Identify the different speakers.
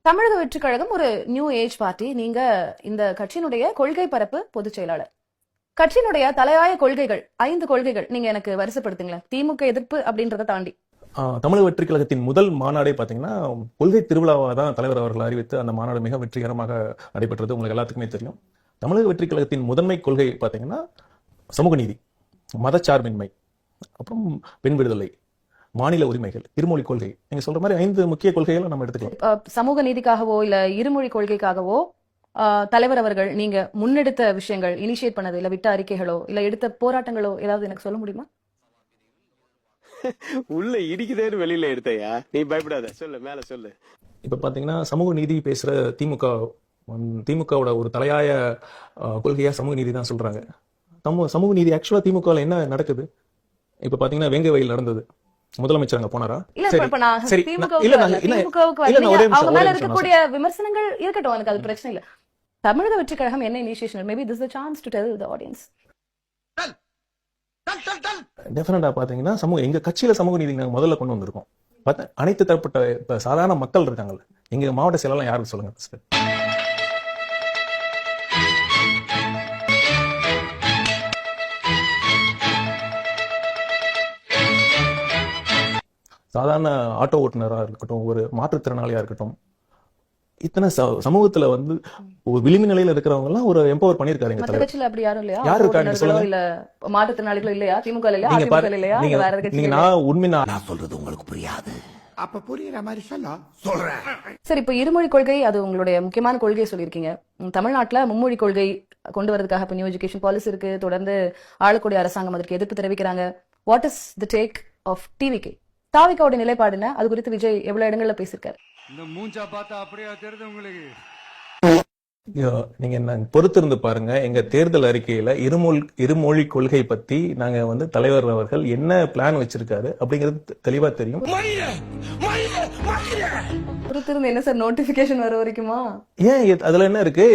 Speaker 1: தமிழக வெற்றிக் கழகம் ஒரு நியூ ஏஜ் பார்ட்டி. நீங்க இந்த கட்சியினுடைய கொள்கை பரப்பு பொதுச் செயலாளர். கட்சியினுடைய தலையாய கொள்கைகள் 5 கொள்கைகள் நீங்க எனக்கு வரிசைப்படுத்துங்களேன். திமுக எதிர்ப்பு அப்படின்றத தாண்டி.
Speaker 2: தமிழக வெற்றி கழகத்தின் முதல் மாநாடே பாத்தீங்கன்னா கொள்கை திருவிழாவாக தான் தலைவர் அவர்கள் அறிவித்து அந்த மாநாடு மிக வெற்றிகரமாக நடைபெற்றது. உங்களுக்கு எல்லாத்துக்குமே தெரியும். தமிழக வெற்றி கழகத்தின் முதன்மை கொள்கை பாத்தீங்கன்னா சமூக நீதி, மதச்சார்பின்மை, அப்புறம் பெண் விடுதலை, மாநில உரிமைகள், இருமொழி கொள்கை. நீங்க சொல்ற மாதிரி 5 முக்கிய கொள்கைகளை நம்ம எடுத்துக்கலாம்.
Speaker 1: சமூக நீதிக்காகவோ இல்ல இருமொழி கொள்கைக்காகவோ தலைவர் அவர்கள் நீங்க முன்னெடுத்த விஷயங்கள், இனிஷியேட் பண்ணது, இல்ல விட்ட அறிக்கைகளோ இல்ல எடுத்த போராட்டங்களோ ஏதாவது எனக்கு சொல்ல முடியுமா?
Speaker 3: உள்ள இடிக்குதேன்னு வெளியில எடுத்தையா, நீ பயப்படாத, சொல்லு, மேல சொல்லு.
Speaker 2: இப்ப பாத்தீங்கன்னா சமூக நீதி பேசுற திமுகவோட ஒரு தலையாய கொள்கையா சமூக நீதி தான் சொல்றாங்க. சமூக நீதி ஆக்சுவலா திமுக என்ன நடக்குது? இப்ப பாத்தீங்கன்னா வேங்கை வயல் நடந்தது. முதலமைச்சர் அங்க போனாரா?
Speaker 1: இருக்கக்கூடிய விமர்சனங்கள் இருக்கட்டும், எனக்கு அது பிரச்சனை இல்ல. தமிழக வெற்றி கழகம் என்ன initiation? Maybe this is a chance to tell the audience.
Speaker 2: டெஃபினட்டா பாத்தீங்கன்னா எங்க கட்சியில சமூக நீதி நாங்க முதல்ல கொண்டு வந்திருக்கோம். அனைத்து தரப்பட்ட சாதாரண மக்கள் இருக்காங்கல்ல, எங்க மாவட்ட செயலாளர் யாருக்கு சொல்லுங்க. சாதாரண ஆட்டோ ஓட்டுநரா இருக்கட்டும், ஒரு மாற்றுத்திறனாளியா இருக்கட்டும், இத்தனை சமூகத்துல ஒரு விளிம்பு நிலையில இருக்கிறவங்க எல்லாம் ஒரு எம்பவர் பண்ணிருக்காரு.
Speaker 1: அப்படி யாரும் இல்லையா?
Speaker 2: யாரு இருக்காங்க சொல்லுங்க.
Speaker 1: இல்ல மாற்றுத்திறனாளிகள் இல்லையா? திமுக இல்லையா?
Speaker 2: உண்மை
Speaker 4: நான் சொல்றது உங்களுக்கு புரியாது. அப்ப புரியுற மாதிரி சொல்றேன்.
Speaker 1: சரி, இப்ப இருமொழி கொள்கை அது உங்களுடைய முக்கியமான கொள்கையை சொல்லியிருக்கீங்க. தமிழ்நாட்டுல மும்மொழி கொள்கை கொண்டு வரதுக்காக இப்ப நியூ எஜுகேஷன் பாலிசி இருக்கு. தொடர்ந்து ஆளக்கூடிய அரசாங்கம் அதற்கு எதிர்ப்பு தெரிவிக்கிறாங்க. What is the take of TVK? தாவிகாவோட நிலைப்பாடுன அது குறித்து விஜய் எவ்வளவு இடங்கள்ல பேசிருக்காரு?
Speaker 5: இந்த மூஞ்சா பார்த்தா அப்படியே தெரியுது உங்களுக்கு.
Speaker 2: நீங்க பொறுத்திருந்து பாருங்க. எங்க தேர்தல் அறிக்கையில இருமொழி கொள்கை பத்தி நாங்க தலைவர் அவர்கள் என்ன பிளான் வச்சிருக்காரு அப்படிங்கிறது தெளிவா தெரியும்.
Speaker 1: பொறுத்திருந்து என்ன சார், நோட்டிபிகேஷன் வர வரைக்குமா?
Speaker 2: ஏன் அதுல என்ன இருக்கு?